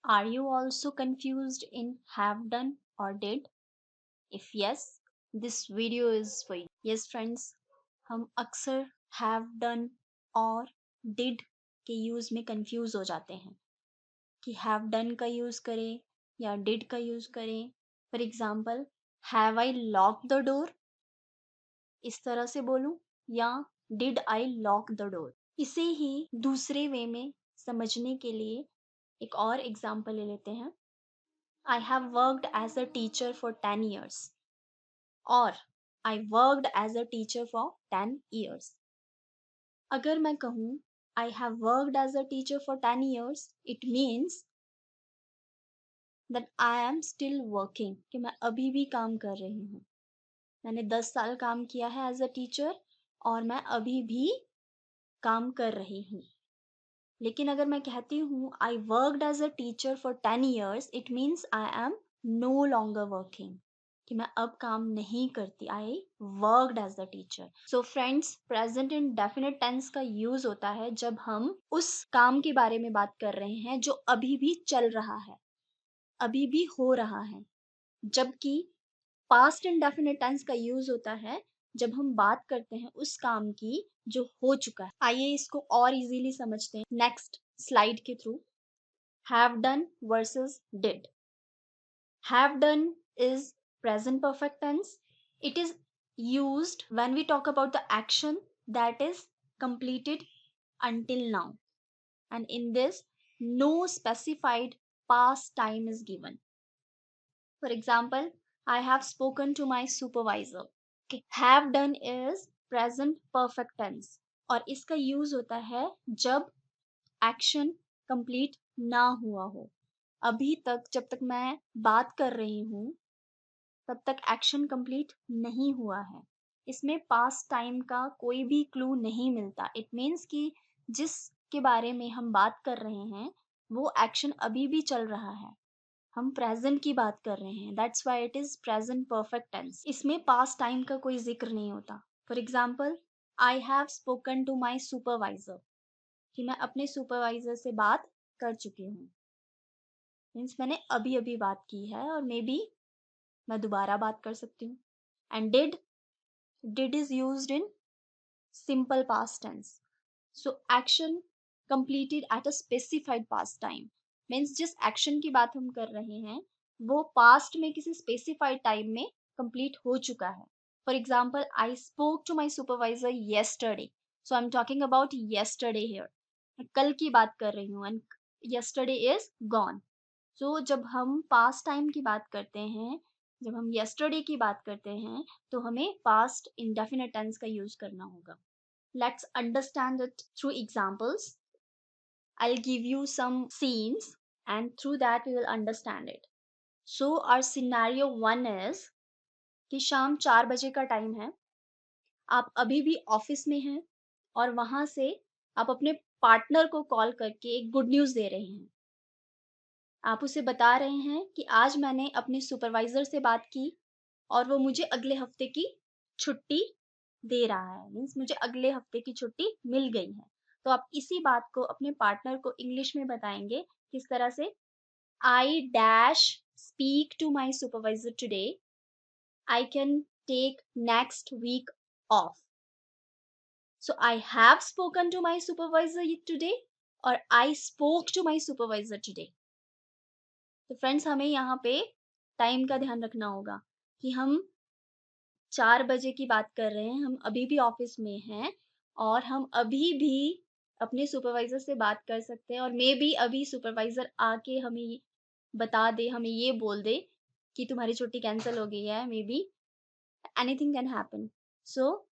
Are you also confused in have done or did? If yes, this video is for you. Yes friends, हम अक्सर have done और did के use में confuse हो जाते हैं कि have done का यूज करें या did का यूज करें. For example, have I locked the door, इस तरह से बोलूं, या did I lock the door. इसे ही दूसरे वे में समझने के लिए एक और एग्जाम्पल ले लेते हैं. I have worked as a teacher for 10 years. Or I worked as a teacher for 10 years. अगर मैं कहूँ I have worked as a teacher for 10 years, it means that I am still working, कि मैं अभी भी काम कर रही हूँ. मैंने 10 साल काम किया है as a teacher और मैं अभी भी काम कर रही हूँ. लेकिन अगर मैं कहती हूँ I worked as a teacher for 10 years, it means I am no longer working, कि मैं अब काम नहीं करती. I worked as a teacher. So friends, present indefinite tense का यूज होता है जब हम उस काम के बारे में बात कर रहे हैं जो अभी भी चल रहा है, अभी भी हो रहा है. जबकि पास्ट इंडेफिनिट टेंस का यूज होता है जब हम बात करते हैं उस काम की जो हो चुका है. आइए इसको और इजीली समझते हैं नेक्स्ट स्लाइड के through. Have done versus did. Have done is present perfect tense. It is used when we talk about the action that is completed until now, and in this no specified past time is given. For example, I have spoken to my supervisor. Okay. Have done is present perfect tense और इसका use होता है जब action complete ना हुआ हो. अभी तक जब तक मैं बात कर रही हूँ तब तक एक्शन कंप्लीट नहीं हुआ है. इसमें पास्ट टाइम का कोई भी क्लू नहीं मिलता. इट मीन्स कि जिसके बारे में हम बात कर रहे हैं वो एक्शन अभी भी चल रहा है. हम प्रेजेंट की बात कर रहे हैं. That's why it is present perfect tense. इसमें पास्ट टाइम का कोई जिक्र नहीं होता. For example, I have spoken to my supervisor, कि मैं अपने सुपरवाइजर से बात कर चुकी हूँ. मीन्स मैंने अभी अभी बात की है और मे बी मैं दोबारा बात कर सकती हूँ. And did is used in simple past tense. So action completed at a specified past time means जिस एक्शन की बात हम कर रहे हैं वो पास्ट में किसी स्पेसिफाइड टाइम में कंप्लीट हो चुका है. For example, I spoke to my supervisor yesterday. So I am talking about yesterday here. मैं कल की बात कर रही हूँ and yesterday is gone. So जब हम पास्ट टाइम की बात करते हैं, जब हम येस्टरडे की बात करते हैं, तो हमें पास्ट इंडेफिनिट टेंस का यूज करना होगा. Let's understand it through examples. I'll give you some scenes and through that we will understand it. So our scenario 1 is कि शाम 4 बजे का टाइम है. आप अभी भी ऑफिस में हैं और वहां से आप अपने पार्टनर को कॉल करके एक गुड न्यूज़ दे रहे हैं. आप उसे बता रहे हैं कि आज मैंने अपने सुपरवाइजर से बात की और वो मुझे अगले हफ्ते की छुट्टी दे रहा है. मीन्स मुझे अगले हफ्ते की छुट्टी मिल गई है. तो आप इसी बात को अपने पार्टनर को इंग्लिश में बताएंगे किस तरह से. I dash speak to my supervisor today. I can take next week off. So I have spoken to my supervisor today और I spoke to my supervisor today. तो फ्रेंड्स, हमें यहाँ पे टाइम का ध्यान रखना होगा कि हम 4 बजे की बात कर रहे हैं. हम अभी भी ऑफिस में हैं और हम अभी भी अपने सुपरवाइजर से बात कर सकते हैं और मे बी अभी सुपरवाइजर आके हमें बता दे, हमें ये बोल दे कि तुम्हारी छुट्टी कैंसिल हो गई है. Maybe anything can happen. So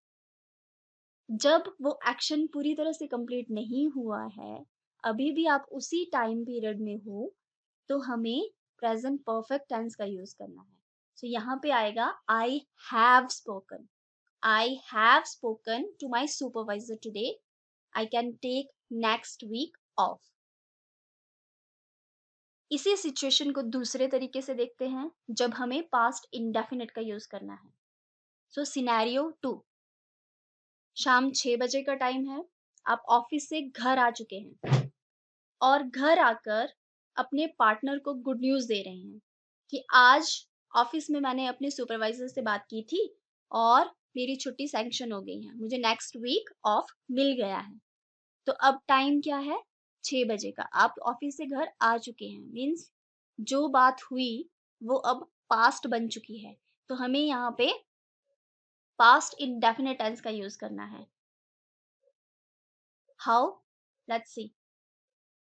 जब वो एक्शन पूरी तरह से कंप्लीट नहीं हुआ है, अभी भी आप उसी टाइम पीरियड में हो, तो हमें प्रेजेंट परफेक्ट टेंस का यूज करना है. सो यहाँ पे आएगा आई have spoken. I have spoken to my supervisor today. I can take next week off. इसी सिचुएशन को दूसरे तरीके से देखते हैं जब हमें पास्ट इंडेफिनिट का यूज करना है. सो सिनेरियो 2, शाम 6 बजे का टाइम है. आप ऑफिस से घर आ चुके हैं और घर आकर अपने पार्टनर को गुड न्यूज़ दे रहे हैं कि आज ऑफिस में मैंने अपने सुपरवाइज़र से बात की थी और मेरी छुट्टी सैंक्शन हो गई है। मुझे नेक्स्ट वीक ऑफ मिल गया है। तो अब टाइम क्या है? 6 बजे का। आप ऑफिस से घर आ चुके हैं। मीन्स जो बात हुई वो अब पास्ट बन चुकी है। तो हमें यहाँ पे पास्ट इंडेफिनिट टेंस का यूज़ करना है। How? Let's see.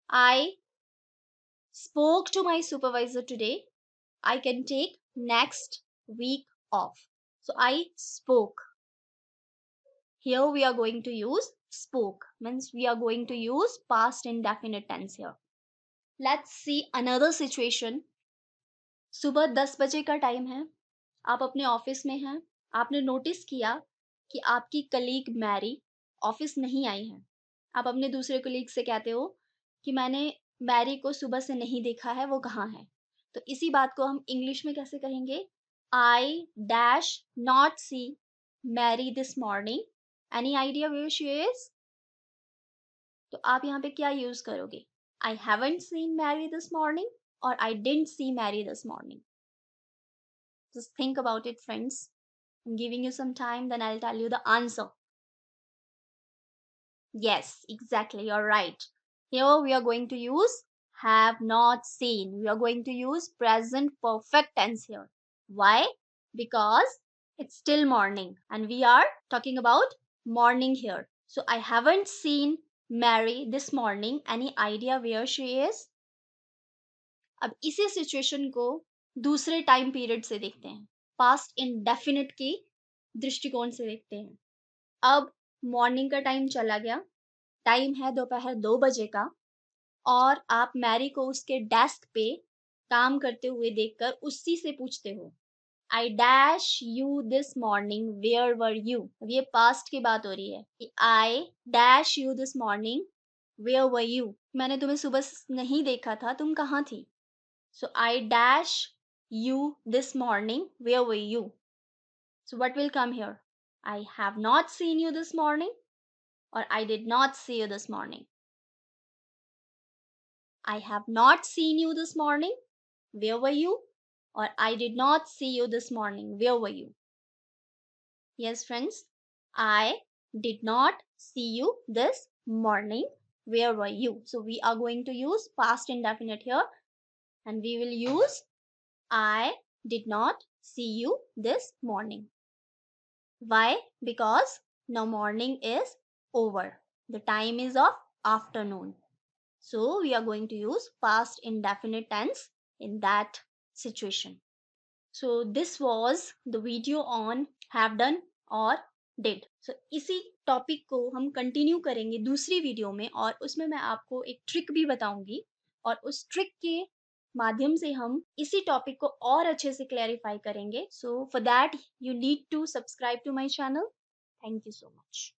I spoke to my supervisor today. I can take next week off. So I spoke. Here we are going to use spoke. Means we are going to use past indefinite tense here. Let's see another situation. सुबह 10 बजे का time है। आप अपने office में हैं। आपने notice किया कि आपकी कलीग मैरी ऑफिस नहीं आई है। आप अपने दूसरे कलीग से कहते हो कि मैंने मैरी को सुबह से नहीं देखा है, वो कहाँ है? तो इसी बात को हम इंग्लिश में कैसे कहेंगे? I dash not see Mary this morning. Any idea where she is? तो आप यहाँ पे क्या यूज करोगे? I haven't seen Mary this morning और I didn't see Mary this morning. Just think about it, friends. I'm giving you some time, then I'll tell you the answer. Yes, exactly, you're right. Here we are going to use have not seen. We are going to use present perfect tense here. Why? Because it's still morning and we are talking about morning here. So I haven't seen Mary this morning. Any idea where she is? अब इसी situation को दूसरे time period से देखते हैं। Past indefinite की दृष्टिकोण से देखते हैं। अब मॉर्निंग का टाइम चला गया, टाइम है दोपहर 2 बजे का और आप मैरी को उसके डेस्क पे काम करते हुए देखकर उसी से पूछते हो, I dash you this morning where were you. अब ये पास्ट की बात हो रही है कि I dash you this morning where were you. मैंने तुम्हें सुबह नहीं देखा था, तुम कहाँ थी? So I dash you this morning. Where were you? So what will come here? I have not seen you this morning or I did not see you this morning. I have not seen you this morning. Where were you? Or I did not see you this morning. Where were you? Yes, friends. I did not see you this morning. Where were you? So we are going to use past indefinite here and we will use I did not see you this morning. Why? Because now morning is over. The time is of afternoon. So we are going to use past indefinite tense in that situation. So this was the video on have done or did. So इसी topic को हम continue करेंगे दूसरी video में और उसमें मैं आपको एक ट्रिक भी बताऊंगी और उस ट्रिक के माध्यम से हम इसी टॉपिक को और अच्छे से क्लैरिफाई करेंगे. So for that you need to subscribe to my channel. Thank you so much.